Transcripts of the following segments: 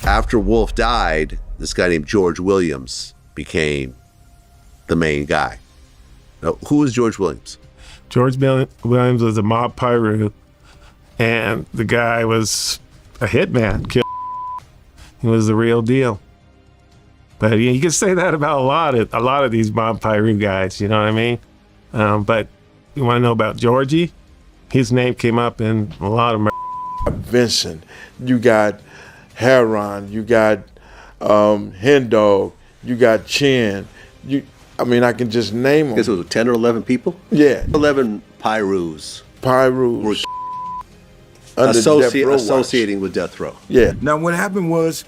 After Wolf died, this guy named George Williams became the main guy. Now, who was George Williams? George Williams was a mob pyro, and the guy was a hitman. He was the real deal. But you can say that about a lot of these mob pyro guys, you know what I mean? But you want to know about Georgie? His name came up in a lot of Vincent, you got Heron, you got Hen Dog, you got Chin. I can just name them. I guess it was 10 or 11 people? Yeah. 11 Pyrus. Pyrus. Associating with death row. Yeah. Now what happened was,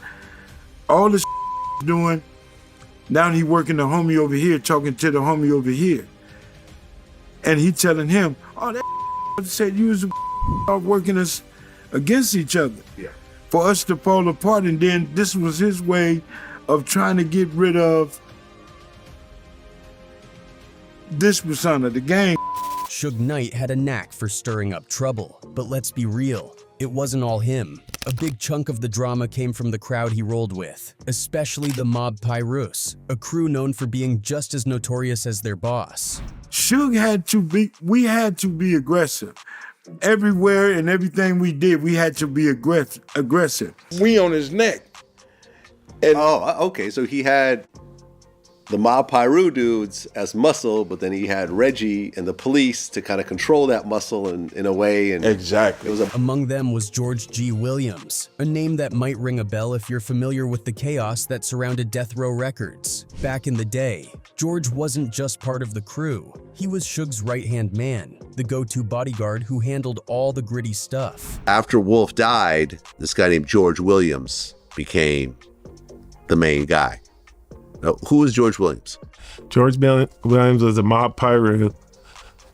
all the doing, now he working the homie over here, talking to the homie over here. And he telling him, oh, that said you was working us against each other. Yeah. For us to fall apart, and then this was his way of trying to get rid of this persona, the gang. Suge Knight had a knack for stirring up trouble, but let's be real, it wasn't all him. A big chunk of the drama came from the crowd he rolled with, especially the Mob Pyrus, a crew known for being just as notorious as their boss. Suge we had to be aggressive. Everywhere and everything we did, we had to be aggressive. We on his neck. And okay, so he had the Mob Pyru dudes as muscle, but then he had Reggie and the police to kind of control that muscle in a way. And exactly. Among them was George G. Williams, a name that might ring a bell if you're familiar with the chaos that surrounded Death Row Records. Back in the day, George wasn't just part of the crew. He was Suge's right-hand man, the go-to bodyguard who handled all the gritty stuff. After Wolf died, this guy named George Williams became the main guy. Now, who was George Williams? George Williams was a mob pyro,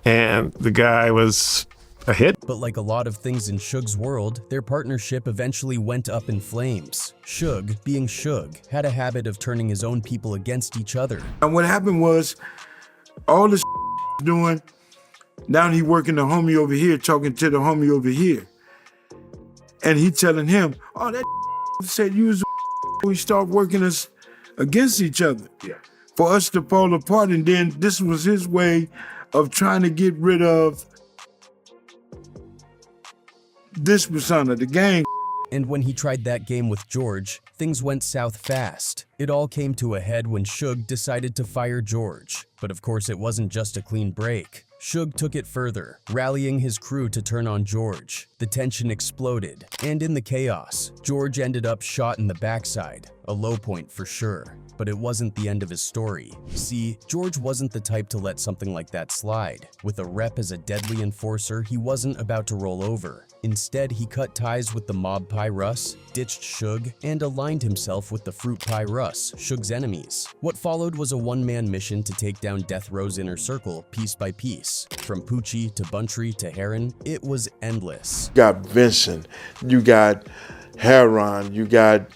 and the guy was a hit. But like a lot of things in Suge's world, their partnership eventually went up in flames. Suge, being Suge, had a habit of turning his own people against each other. And what happened was, all the doing, now he working the homie over here, talking to the homie over here. And he telling him, oh, that said you was we start working us against each other. Yeah. For us to fall apart, and then this was his way of trying to get rid of this persona, the gang. And when he tried that game with George, things went south fast. It all came to a head when Suge decided to fire George. But of course it wasn't just a clean break. Suge took it further, rallying his crew to turn on George. The tension exploded, and in the chaos, George ended up shot in the backside, a low point for sure. But it wasn't the end of his story. See, George wasn't the type to let something like that slide. With a rep as a deadly enforcer, he wasn't about to roll over. Instead, he cut ties with the Mob Pyrus, ditched Suge, and aligned himself with the Fruit Pyrus, Suge's enemies. What followed was a one-man mission to take down Death Row's inner circle piece by piece. From Poochie to Buntry to Heron, it was endless. You got Vincent, you got Heron, you got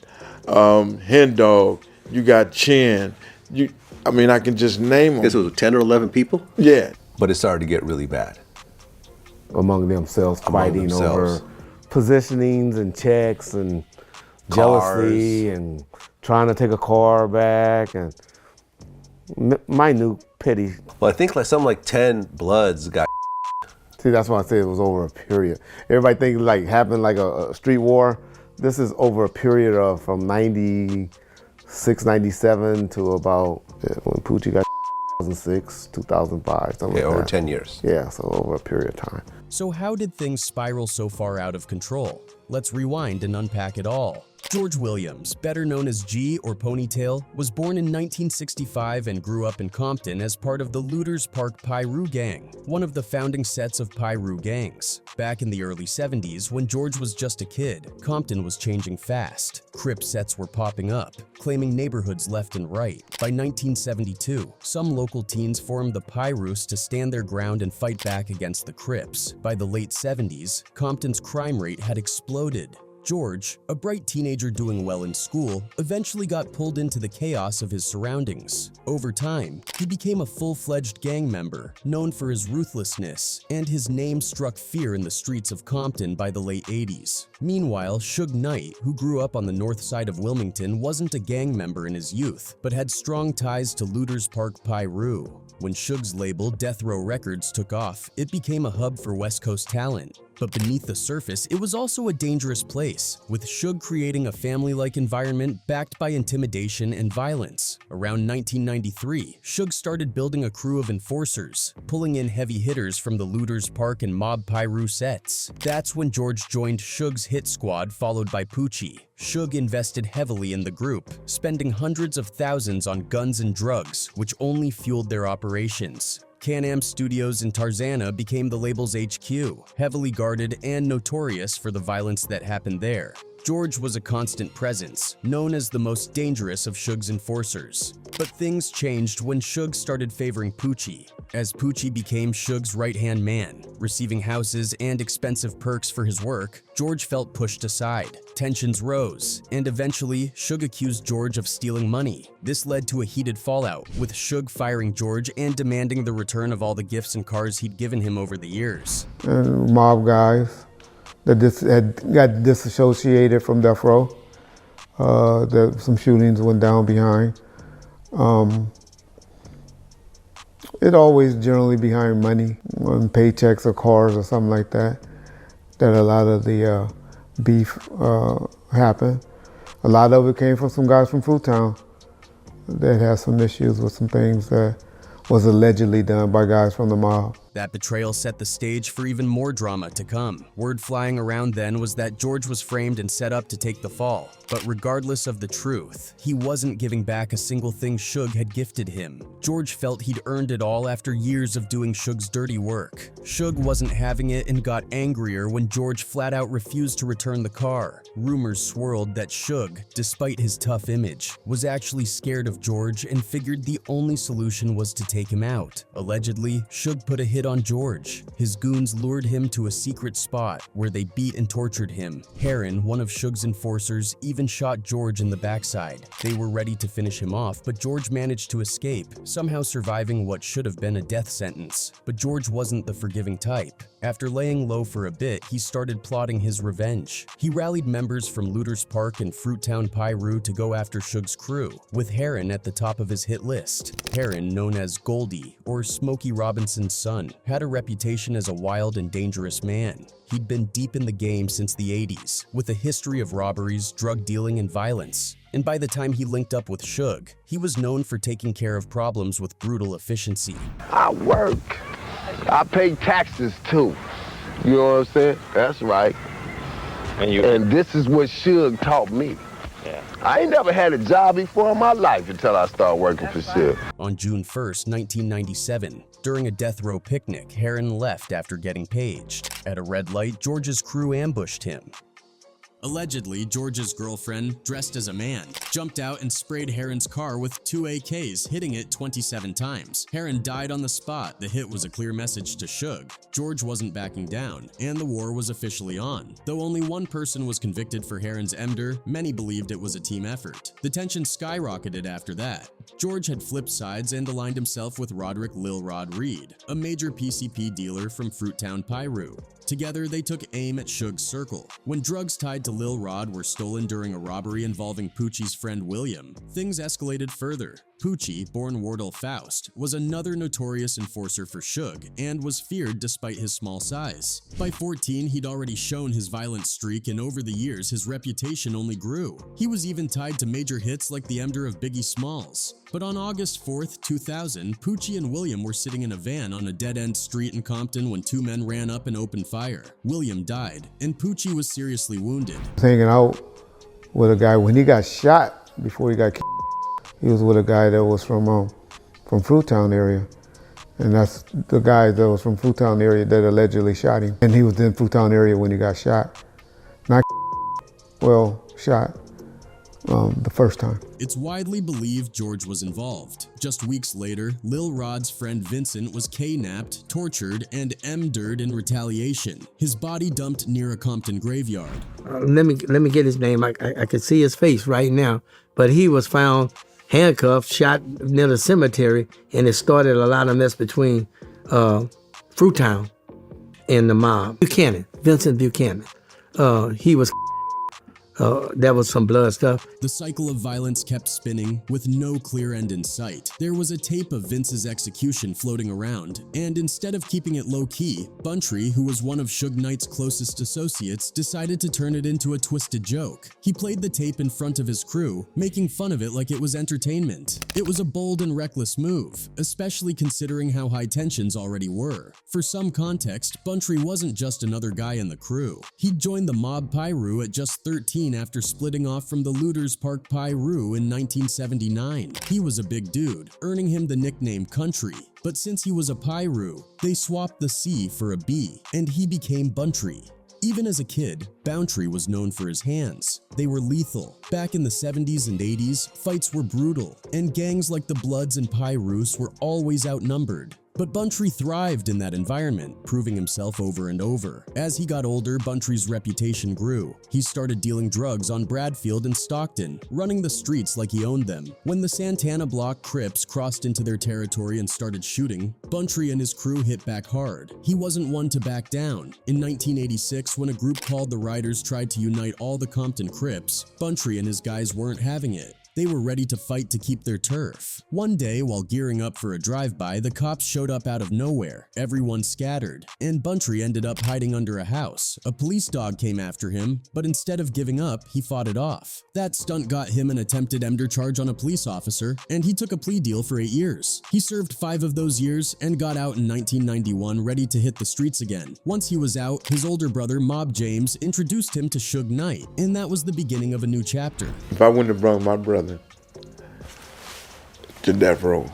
Hen Dog, you got Chin. I can just name them. I guess it was 10 or 11 people? Yeah. But it started to get really bad. Among themselves, fighting over positionings and checks and jealousy and trying to take a car back and minute petty. Well, I think something like 10 Bloods got. See, that's why I say it was over a period. Everybody thinks like happened like a street war. This is over a period of from 96, 97 to about when Poochie got 2006, 2005, something like over that. 10 years. Yeah, so over a period of time. So how did things spiral so far out of control? Let's rewind and unpack it all. George Williams, better known as G or Ponytail, was born in 1965 and grew up in Compton as part of the Lueders Park Pyru gang, one of the founding sets of Pyru gangs. Back in the early 70s, when George was just a kid, Compton was changing fast. Crip sets were popping up, claiming neighborhoods left and right. By 1972, some local teens formed the Pyrus to stand their ground and fight back against the Crips. By the late 70s, Compton's crime rate had exploded. George, a bright teenager doing well in school, eventually got pulled into the chaos of his surroundings. Over time, he became a full-fledged gang member, known for his ruthlessness, and his name struck fear in the streets of Compton by the late 80s. Meanwhile, Suge Knight, who grew up on the north side of Wilmington, wasn't a gang member in his youth, but had strong ties to Lueders Park Piru. When Suge's label, Death Row Records, took off, it became a hub for West Coast talent. But beneath the surface, it was also a dangerous place, with Suge creating a family-like environment backed by intimidation and violence. Around 1993, Suge started building a crew of enforcers, pulling in heavy hitters from the Lueders Park and Mob Piru sets. That's when George joined Suge's hit squad, followed by Poochie. Suge invested heavily in the group, spending hundreds of thousands on guns and drugs, which only fueled their operations. Can-Am Studios in Tarzana became the label's HQ, heavily guarded and notorious for the violence that happened there. George was a constant presence, known as the most dangerous of Suge's enforcers. But things changed when Suge started favoring Poochie, as Poochie became Suge's right-hand man. Receiving houses and expensive perks for his work, George felt pushed aside. Tensions rose, and eventually, Suge accused George of stealing money. This led to a heated fallout, with Suge firing George and demanding the return of all the gifts and cars he'd given him over the years. Mob guys that had got disassociated from Death Row. Some shootings went down behind. It always generally behind money, paychecks or cars or something like that, that a lot of the beef happened. A lot of it came from some guys from Fruitown that had some issues with some things that was allegedly done by guys from the mob. That betrayal set the stage for even more drama to come. Word flying around then was that George was framed and set up to take the fall. But regardless of the truth, he wasn't giving back a single thing Suge had gifted him. George felt he'd earned it all after years of doing Suge's dirty work. Suge wasn't having it and got angrier when George flat out refused to return the car. Rumors swirled that Suge, despite his tough image, was actually scared of George and figured the only solution was to take him out. Allegedly, Suge put a hit on George. His goons lured him to a secret spot where they beat and tortured him. Heron, one of Suge's enforcers, even shot George in the backside. They were ready to finish him off, but George managed to escape, somehow surviving what should have been a death sentence. But George wasn't the forgiving type. After laying low for a bit, he started plotting his revenge. He rallied members from Lueders Park and Fruitown Piru to go after Suge's crew, with Heron at the top of his hit list. Heron, known as Goldie, or Smokey Robinson's son, had a reputation as a wild and dangerous man. He'd been deep in the game since the 80s, with a history of robberies, drug dealing, and violence. And by the time he linked up with Suge, he was known for taking care of problems with brutal efficiency. I work. I pay taxes too. You know what I'm saying? That's right. And this is what Suge taught me. Yeah. I ain't never had a job before in my life until I started working for Suge. On June 1st, 1997, during a death row picnic, Heron left after getting paged. At a red light, George's crew ambushed him. Allegedly, George's girlfriend, dressed as a man, jumped out and sprayed Heron's car with 2 AKs, hitting it 27 times. Heron died on the spot. The hit was a clear message to Suge. George wasn't backing down, and the war was officially on. Though only one person was convicted for Heron's murder, many believed it was a team effort. The tension skyrocketed after that. George had flipped sides and aligned himself with Roderick Lil Rod Reed, a major PCP dealer from Fruitown Piru. Together, they took aim at Suge's circle. When drugs tied to Lil Rod were stolen during a robbery involving Poochie's friend William, things escalated further. Poochie, born Wardell Faust, was another notorious enforcer for Suge and was feared despite his small size. By 14, he'd already shown his violent streak, and over the years, his reputation only grew. He was even tied to major hits like the murder of Biggie Smalls. But on August 4th, 2000, Poochie and William were sitting in a van on a dead-end street in Compton when 2 men ran up and opened fire. William died, and Poochie was seriously wounded. Hanging out with a guy when he got shot before he got killed. He was with a guy that was from Fruitown area. And that's the guy that was from Fruitown area that allegedly shot him. And he was in Fruitown area when he got shot. Not shot the first time. It's widely believed George was involved. Just weeks later, Lil Rod's friend Vincent was kidnapped, tortured, and murdered in retaliation. His body dumped near a Compton graveyard. Let me get his name. I can see his face right now. But he was found handcuffed, shot near the cemetery, and it started a lot of mess between Fruitown and the mob. Vincent Buchanan. he was. That was some blood stuff. The cycle of violence kept spinning, with no clear end in sight. There was a tape of Vince's execution floating around, and instead of keeping it low-key, Buntry, who was one of Suge Knight's closest associates, decided to turn it into a twisted joke. He played the tape in front of his crew, making fun of it like it was entertainment. It was a bold and reckless move, especially considering how high tensions already were. For some context, Buntry wasn't just another guy in the crew. He'd joined the Mob Piru at just 13 after splitting off from the Lueders Park Piru in 1979. He was a big dude, earning him the nickname Country. But since he was a Piru, they swapped the C for a B, and he became Buntry. Even as a kid, Bountree was known for his hands. They were lethal. Back in the 70s and 80s, fights were brutal, and gangs like the Bloods and Pyrus were always outnumbered. But Buntry thrived in that environment, proving himself over and over. As he got older, Buntry's reputation grew. He started dealing drugs on Bradfield and Stockton, running the streets like he owned them. When the Santana Block Crips crossed into their territory and started shooting, Buntry and his crew hit back hard. He wasn't one to back down. In 1986, when a group called the Riders tried to unite all the Compton Crips, Buntry and his guys weren't having it. They were ready to fight to keep their turf. One day, while gearing up for a drive-by, the cops showed up out of nowhere. Everyone scattered, and Buntry ended up hiding under a house. A police dog came after him, but instead of giving up, he fought it off. That stunt got him an attempted murder charge on a police officer, and he took a plea deal for 8 years. He served 5 of those years and got out in 1991, ready to hit the streets again. Once he was out, his older brother, Mob James, introduced him to Suge Knight, and that was the beginning of a new chapter. If I wouldn't have brought my brother to death row,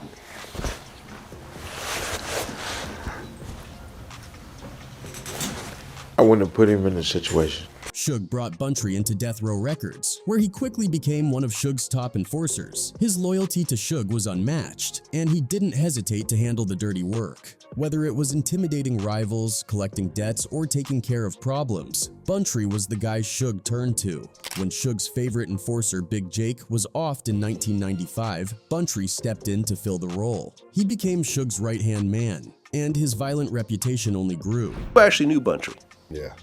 I wouldn't have put him in this situation. Suge brought Buntry into Death Row Records, where he quickly became one of Suge's top enforcers. His loyalty to Suge was unmatched, and he didn't hesitate to handle the dirty work. Whether it was intimidating rivals, collecting debts, or taking care of problems, Buntry was the guy Suge turned to. When Suge's favorite enforcer, Big Jake, was offed in 1995, Buntry stepped in to fill the role. He became Suge's right-hand man, and his violent reputation only grew. I actually knew Buntry. Yeah.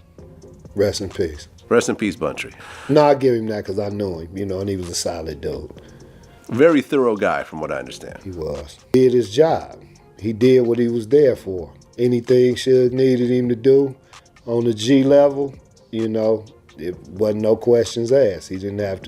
Rest in peace. Rest in peace, Buntry. No, I give him that because I knew him, and he was a solid dude. Very thorough guy, from what I understand. He was. He did his job. He did what he was there for. Anything Suge needed him to do on the G level, it wasn't no questions asked. He didn't have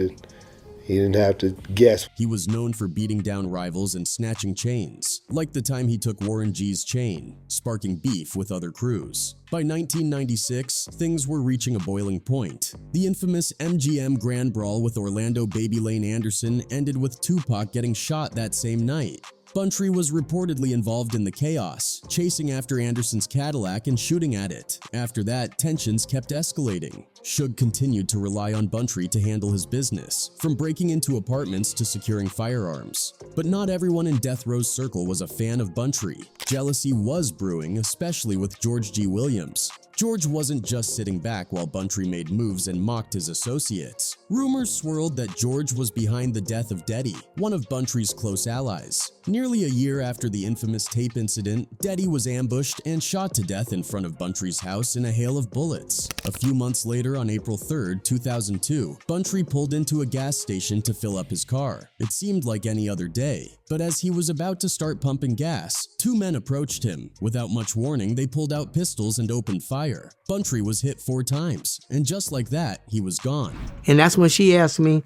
to guess. He was known for beating down rivals and snatching chains, like the time he took Warren G's chain, sparking beef with other crews. By 1996, things were reaching a boiling point. The infamous MGM Grand Brawl with Orlando Baby Lane Anderson ended with Tupac getting shot that same night. Buntry was reportedly involved in the chaos, chasing after Anderson's Cadillac and shooting at it. After that, tensions kept escalating. Suge continued to rely on Buntry to handle his business, from breaking into apartments to securing firearms. But not everyone in Death Row's circle was a fan of Buntry. Jealousy was brewing, especially with George G. Williams. George wasn't just sitting back while Buntry made moves and mocked his associates. Rumors swirled that George was behind the death of Deddy, one of Buntry's close allies. Nearly a year after the infamous tape incident, Deddy was ambushed and shot to death in front of Buntry's house in a hail of bullets. A few months later, on April 3, 2002, Buntry pulled into a gas station to fill up his car. It seemed like any other day, but as he was about to start pumping gas, 2 men approached him. Without much warning, they pulled out pistols and opened fire. Buntry was hit 4 times, and just like that, he was gone. And that's when she asked me,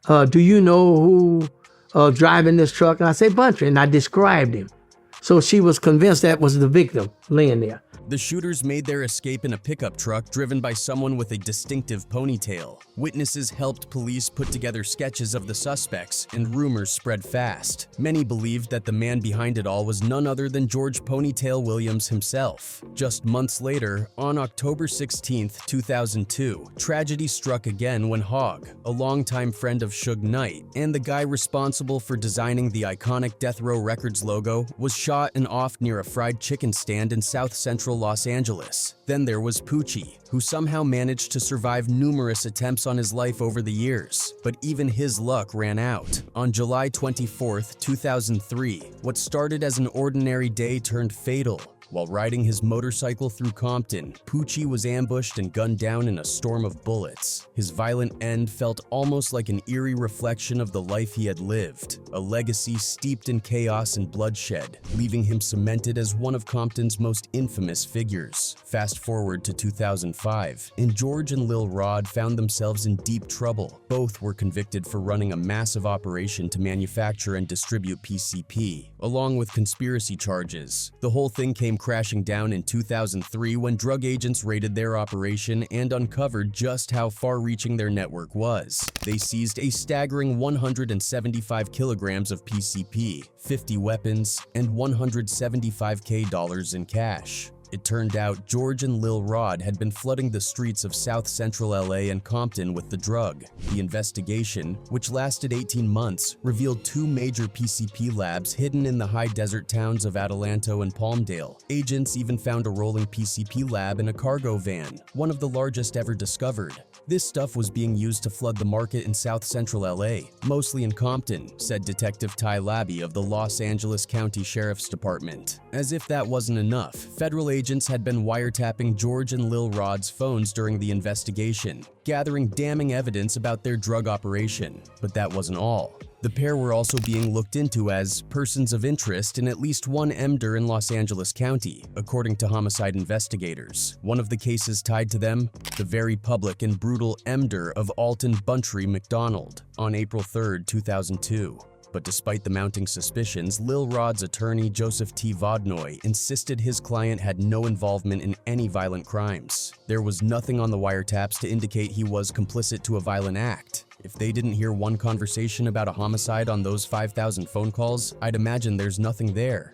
do you know who driving this truck? And I said, Buntry, and I described him. So she was convinced that was the victim laying there. The shooters made their escape in a pickup truck driven by someone with a distinctive ponytail. Witnesses helped police put together sketches of the suspects, and rumors spread fast. Many believed that the man behind it all was none other than George Ponytail Williams himself. Just months later, on October 16, 2002, tragedy struck again when Hogg, a longtime friend of Suge Knight and the guy responsible for designing the iconic Death Row Records logo, was shot and offed near a fried chicken stand in South Central Los Angeles. Then there was Poochie, who somehow managed to survive numerous attempts on his life over the years, but even his luck ran out. On July 24, 2003, what started as an ordinary day turned fatal. While riding his motorcycle through Compton, Poochie was ambushed and gunned down in a storm of bullets. His violent end felt almost like an eerie reflection of the life he had lived, a legacy steeped in chaos and bloodshed, leaving him cemented as one of Compton's most infamous figures. Fast forward to 2005, and George and Lil Rod found themselves in deep trouble. Both were convicted for running a massive operation to manufacture and distribute PCP, along with conspiracy charges. The whole thing came crashing down in 2003 when drug agents raided their operation and uncovered just how far-reaching their network was. They seized a staggering 175 kilograms of PCP, 50 weapons, and $175K in cash. It turned out George and Lil Rod had been flooding the streets of South Central LA and Compton with the drug. The investigation, which lasted 18 months, revealed 2 major PCP labs hidden in the high desert towns of Adelanto and Palmdale. Agents even found a rolling PCP lab in a cargo van, one of the largest ever discovered. This stuff was being used to flood the market in South Central LA, mostly in Compton, said Detective Ty Labby of the Los Angeles County Sheriff's Department. As if that wasn't enough, federal agents had been wiretapping George and Lil Rod's phones during the investigation, gathering damning evidence about their drug operation. But that wasn't all. The pair were also being looked into as persons of interest in at least one MDR in Los Angeles County, according to homicide investigators. One of the cases tied to them, the very public and brutal MDR of Alton Buntry McDonald, on April 3, 2002. But despite the mounting suspicions, Lil Rod's attorney, Joseph T. Vodnoy, insisted his client had no involvement in any violent crimes. There was nothing on the wiretaps to indicate he was complicit to a violent act. If they didn't hear one conversation about a homicide on those 5,000 phone calls, I'd imagine there's nothing there.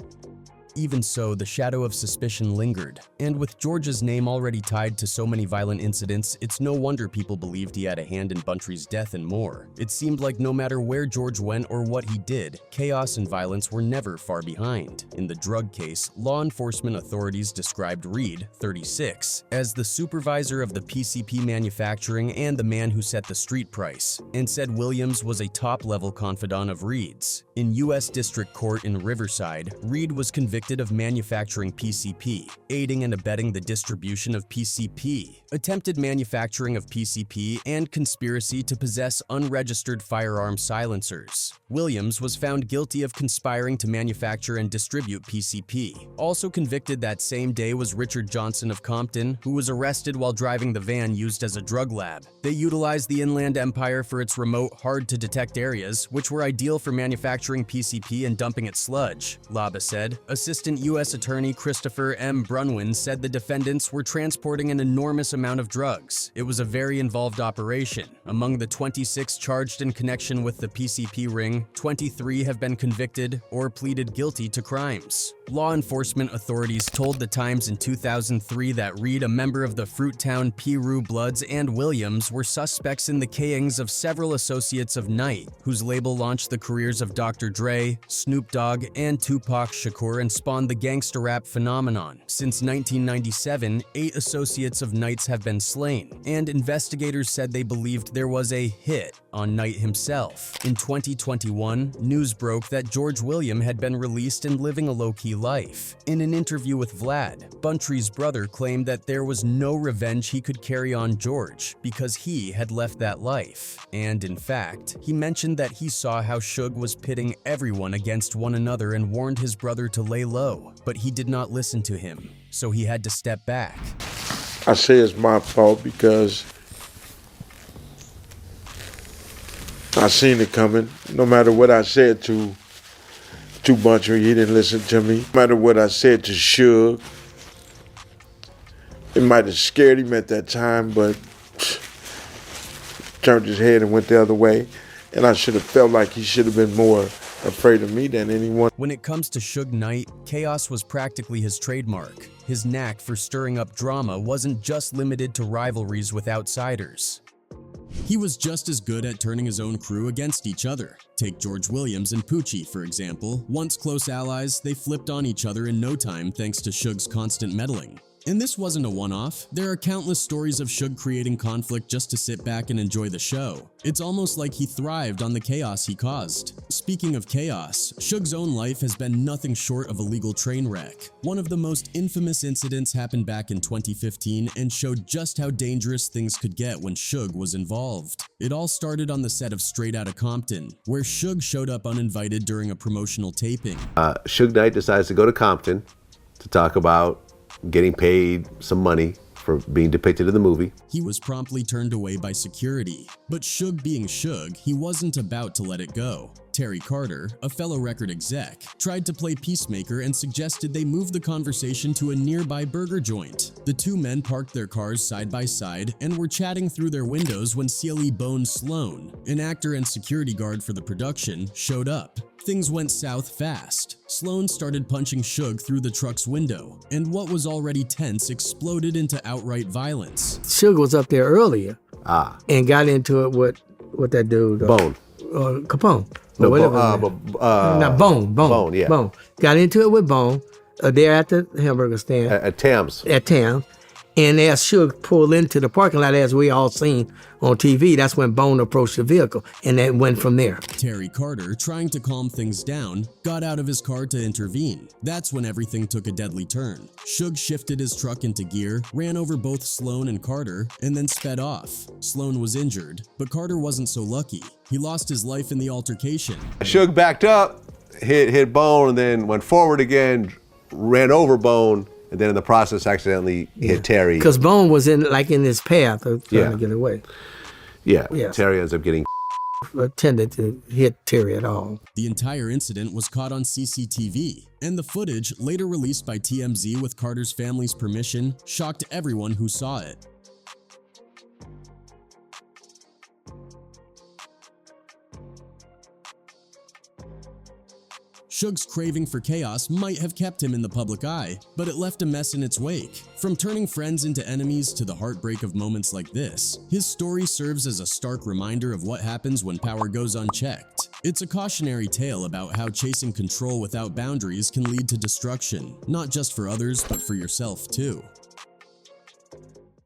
Even so, the shadow of suspicion lingered, and with George's name already tied to so many violent incidents, it's no wonder people believed he had a hand in Buntry's death and more. It seemed like no matter where George went or what he did, chaos and violence were never far behind. In the drug case, law enforcement authorities described Reed, 36, as the supervisor of the PCP manufacturing and the man who set the street price, and said Williams was a top-level confidant of Reed's. In U.S. District Court in Riverside, Reed was convicted of manufacturing PCP, aiding and abetting the distribution of PCP, attempted manufacturing of PCP, and conspiracy to possess unregistered firearm silencers. Williams was found guilty of conspiring to manufacture and distribute PCP. Also convicted that same day was Richard Johnson of Compton, who was arrested while driving the van used as a drug lab. They utilized the Inland Empire for its remote, hard-to-detect areas, which were ideal for manufacturing PCP and dumping its sludge, Laba said. Assistant U.S. Attorney Christopher M. Brunwyn said the defendants were transporting an enormous amount of drugs. It was a very involved operation. Among the 26 charged in connection with the PCP ring, 23 have been convicted or pleaded guilty to crimes. Law enforcement authorities told The Times in 2003 that Reed, a member of the Fruittown Piru Bloods, and Williams were suspects in the killings of several associates of Knight, whose label launched the careers of Dr. Dre, Snoop Dogg, and Tupac Shakur and spawned the gangsta rap phenomenon. Since 1997, 8 associates of Knight's have been slain, and investigators said they believed there was a hit on Knight himself. In 2021, news broke that George William had been released and living a low-key life. In an interview with Vlad, Buntry's brother claimed that there was no revenge he could carry on George because he had left that life. And in fact, he mentioned that he saw how Suge was pitting everyone against one another and warned his brother to lay low, but he did not listen to him, so he had to step back. I say it's my fault because I seen it coming. No matter what I said to Buntry, he didn't listen to me. No matter what I said to Suge, it might have scared him at that time, but turned his head and went the other way. And I should have felt like he should have been more afraid of me than anyone. When it comes to Suge Knight, chaos was practically his trademark. His knack for stirring up drama wasn't just limited to rivalries with outsiders. He was just as good at turning his own crew against each other. Take George Williams and Poochie, for example. Once close allies, they flipped on each other in no time thanks to Suge's constant meddling. And this wasn't a one-off. There are countless stories of Suge creating conflict just to sit back and enjoy the show. It's almost like he thrived on the chaos he caused. Speaking of chaos, Suge's own life has been nothing short of a legal train wreck. One of the most infamous incidents happened back in 2015 and showed just how dangerous things could get when Suge was involved. It all started on the set of Straight Outta Compton, where Suge showed up uninvited during a promotional taping. Suge Knight decides to go to Compton to talk about getting paid some money for being depicted in the movie. He was promptly turned away by security. But Suge being Suge, he wasn't about to let it go. Terry Carter, a fellow record exec, tried to play peacemaker and suggested they move the conversation to a nearby burger joint. The two men parked their cars side by side and were chatting through their windows when CLE Bone Sloan, an actor and security guard for the production, showed up. Things went south fast. Sloan started punching Suge through the truck's window, and what was already tense exploded into outright violence. Suge was up there earlier and got into it with that dude. Bone. Capone. No, whatever. Not Bone. Bone, yeah. Bone. Got into it with Bone there at the hamburger stand. At Tam's. At Tam. And as Suge pulled into the parking lot, as we all seen on TV, that's when Bone approached the vehicle, and that went from there. Terry Carter, trying to calm things down, got out of his car to intervene. That's when everything took a deadly turn. Suge shifted his truck into gear, ran over both Sloan and Carter, and then sped off. Sloan was injured, but Carter wasn't so lucky. He lost his life in the altercation. Suge backed up, hit Bone, and then went forward again, ran over Bone, and then in the process accidentally hit Terry. Because Bone was in his path of trying to get away. Yeah, Terry ends up getting intended to hit Terry at all. The entire incident was caught on CCTV, and the footage, later released by TMZ with Carter's family's permission, shocked everyone who saw it. Suge's craving for chaos might have kept him in the public eye, but it left a mess in its wake. From turning friends into enemies to the heartbreak of moments like this, his story serves as a stark reminder of what happens when power goes unchecked. It's a cautionary tale about how chasing control without boundaries can lead to destruction, not just for others, but for yourself too.